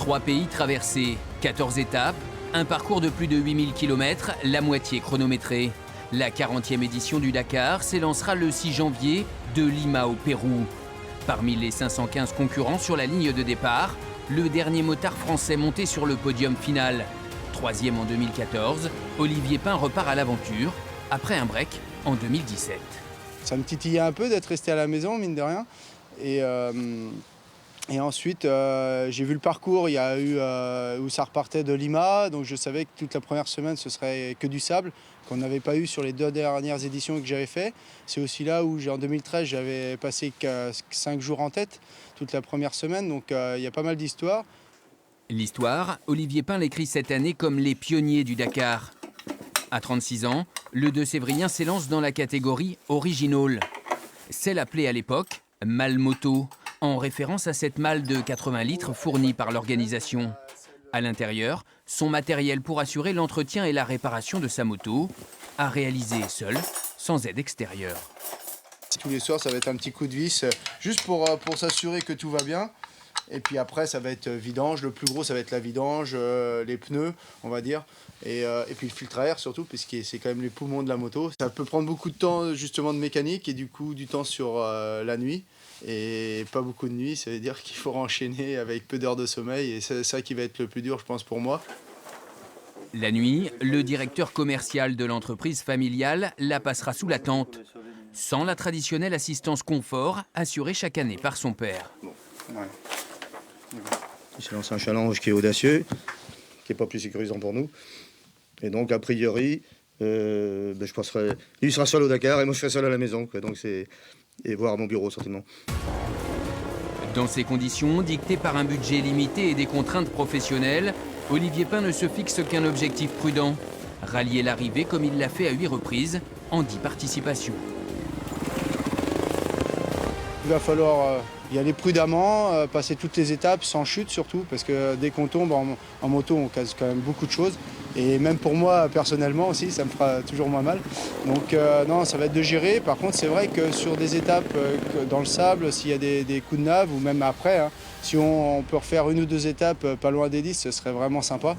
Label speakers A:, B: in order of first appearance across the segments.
A: 3 pays traversés, 14 étapes, un parcours de plus de 8000 km, la moitié chronométrée. La 40e édition du Dakar s'élancera le 6 janvier de Lima au Pérou. Parmi les 515 concurrents sur la ligne de départ, le dernier motard français monté sur le podium final. 3e en 2014, Olivier Pain repart à l'aventure, après un break en 2017.
B: Ça me titillait un peu d'être resté à la maison, mine de rien. Et ensuite, j'ai vu le parcours, il y a eu où ça repartait de Lima, donc je savais que toute la première semaine, ce serait que du sable, qu'on n'avait pas eu sur les 2 dernières éditions que j'avais fait. C'est aussi là où, en 2013, j'avais passé 5 jours en tête, toute la première semaine, donc il y a pas mal d'histoires.
A: L'histoire, Olivier Pain l'écrit cette année comme les pionniers du Dakar. À 36 ans, le Deux-Sévrien s'élance dans la catégorie Original. Celle appelée à l'époque malle moto, en référence à cette malle de 80 litres fournie par l'organisation. À l'intérieur, son matériel pour assurer l'entretien et la réparation de sa moto, à réaliser seul, sans aide extérieure.
B: Tous les soirs, ça va être un petit coup de vis, juste pour s'assurer que tout va bien. Et puis après, ça va être vidange. Le plus gros, ça va être la vidange, les pneus, on va dire. Et puis le filtre à air surtout, puisque c'est quand même les poumons de la moto. Ça peut prendre beaucoup de temps justement de mécanique et du coup du temps sur la nuit. Et pas beaucoup de nuit, ça veut dire qu'il faut enchaîner avec peu d'heures de sommeil. Et c'est ça qui va être le plus dur, je pense, pour moi.
A: La nuit, le directeur commercial de l'entreprise familiale la passera sous la tente, sans la traditionnelle assistance confort assurée chaque année par son père.
B: Bon, ouais.
C: Il s'est lancé un challenge qui est audacieux, qui n'est pas plus sécurisant pour nous. Et donc, a priori, je passerai. Lui sera seul au Dakar et moi je serai seul à la maison. Quoi. Donc et voir à mon bureau, certainement.
A: Dans ces conditions, dictées par un budget limité et des contraintes professionnelles, Olivier Pain ne se fixe qu'un objectif prudent, rallier l'arrivée comme il l'a fait à 8 reprises, en 10 participations.
B: Il va falloir y aller prudemment, passer toutes les étapes sans chute surtout, parce que dès qu'on tombe en moto, on casse quand même beaucoup de choses. Et même pour moi, personnellement aussi, ça me fera toujours moins mal. Donc non, ça va être de gérer. Par contre, c'est vrai que sur des étapes dans le sable, s'il y a des coups de nave, ou même après, hein, si on peut refaire 1 ou 2 étapes pas loin des 10, ce serait vraiment sympa.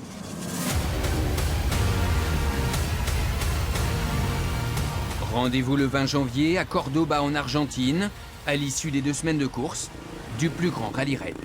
A: Rendez-vous le 20 janvier à Cordoba en Argentine, à l'issue des 2 semaines de course du plus grand rallye raid.